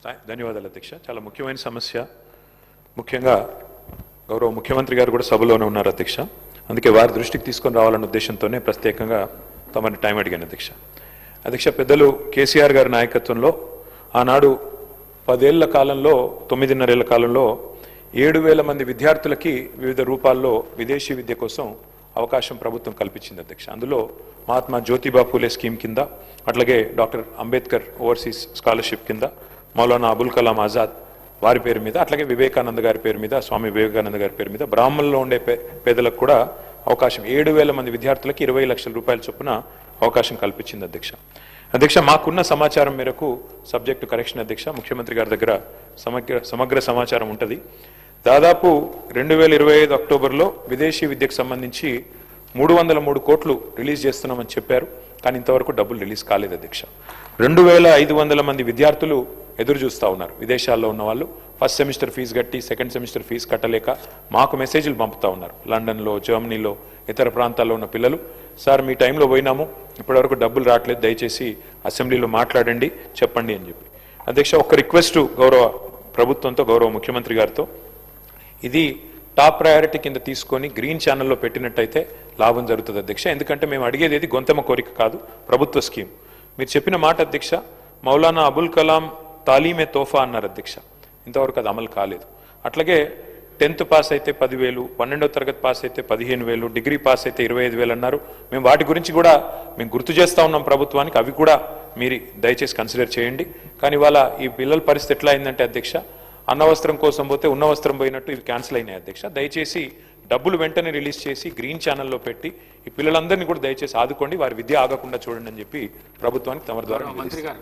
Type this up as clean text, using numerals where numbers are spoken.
ధన్యవాదాలు అధ్యక్ష. చాలా ముఖ్యమైన సమస్య. ముఖ్యంగా గౌరవ ముఖ్యమంత్రి గారు కూడా సభలోనే ఉన్నారు అధ్యక్ష. అందుకే వారి దృష్టికి తీసుకొని రావాలన్న ఉద్దేశంతోనే ప్రత్యేకంగా తమని టైం అడిగాను అధ్యక్ష. పెద్దలు కేసీఆర్ గారి నాయకత్వంలో ఆనాడు 10 ఏళ్ల కాలంలో 9.5 ఏళ్ల కాలంలో 7,000 మంది విద్యార్థులకి వివిధ రూపాల్లో విదేశీ విద్య కోసం అవకాశం ప్రభుత్వం కల్పించింది అధ్యక్ష. అందులో మహాత్మా జ్యోతిబా పూలే స్కీమ్ కింద, అట్లాగే డాక్టర్ అంబేద్కర్ ఓవర్సీస్ స్కాలర్షిప్ కింద, మౌలానా అబుల్ కలాం ఆజాద్ వారి పేరు మీద, అట్లాగే వివేకానంద గారి పేరు మీద, స్వామి వివేకానంద గారి పేరు మీద బ్రాహ్మణుల్లో ఉండే పేదలకు కూడా అవకాశం 7,000 మంది విద్యార్థులకి 20 లక్షల రూపాయల చొప్పున అవకాశం కల్పించింది అధ్యక్ష. మాకున్న సమాచారం మేరకు, సబ్జెక్టు కరెక్షన్ అధ్యక్ష, ముఖ్యమంత్రి గారి దగ్గర సమగ్ర సమాచారం ఉంటుంది. దాదాపు 2025 అక్టోబర్లో విదేశీ విద్యకు సంబంధించి 303 కోట్లు రిలీజ్ చేస్తున్నామని చెప్పారు. కానీ ఇంతవరకు డబ్బులు రిలీజ్ కాలేదు అధ్యక్ష. 2,500 మంది విద్యార్థులు ఎదురు చూస్తూ ఉన్నారు. విదేశాల్లో ఉన్న వాళ్ళు ఫస్ట్ సెమిస్టర్ ఫీజు కట్టి సెకండ్ సెమిస్టర్ ఫీజు కట్టలేక మాకు మెసేజ్లు పంపుతూ ఉన్నారు. లండన్లో, జర్మనీలో, ఇతర ప్రాంతాల్లో ఉన్న పిల్లలు, సార్ మీ టైంలో పోయినాము, ఇప్పటివరకు డబ్బులు రావట్లేదు, దయచేసి అసెంబ్లీలో మాట్లాడండి, చెప్పండి అని చెప్పి. అధ్యక్ష, ఒక రిక్వెస్ట్ గౌరవ ప్రభుత్వంతో, గౌరవ ముఖ్యమంత్రి గారితో, ఇది టాప్ ప్రయారిటీ కింద తీసుకొని గ్రీన్ ఛానల్లో పెట్టినట్టయితే లాభం జరుగుతుంది అధ్యక్ష. ఎందుకంటే మేము అడిగేది ఏది గొంతెమ్మ కోరిక కాదు, ప్రభుత్వ స్కీమ్. మీరు చెప్పిన మాట అధ్యక్ష, మౌలానా అబుల్ కలాం తాలీమే తోఫా అన్నారు అధ్యక్ష. ఇంతవరకు అది అమలు కాలేదు. అట్లాగే 10th పాస్ అయితే 10,000, 12వ తరగతి పాస్ అయితే 15,000, డిగ్రీ పాస్ అయితే 25,000 అన్నారు. మేము వాటి గురించి కూడా మేము గుర్తు చేస్తూ ఉన్నాం ప్రభుత్వానికి, అవి కూడా మీరు దయచేసి కన్సిడర్ చేయండి. కానీ ఇవాళ ఈ పిల్లల పరిస్థితి ఎట్లా అయిందంటే అధ్యక్ష, అన్నవస్త్రం కోసం పోతే ఉన్న వస్త్రం పోయినట్టు ఇవి క్యాన్సిల్ అయినాయి అధ్యక్ష. దయచేసి డబ్బులు వెంటనే రిలీజ్ చేసి గ్రీన్ ఛానల్లో పెట్టి ఈ పిల్లలందరినీ కూడా దయచేసి ఆదుకోండి, వారి విద్య ఆగకుండా చూడండి అని చెప్పి ప్రభుత్వానికి తమ ద్వారా మంత్రి గారు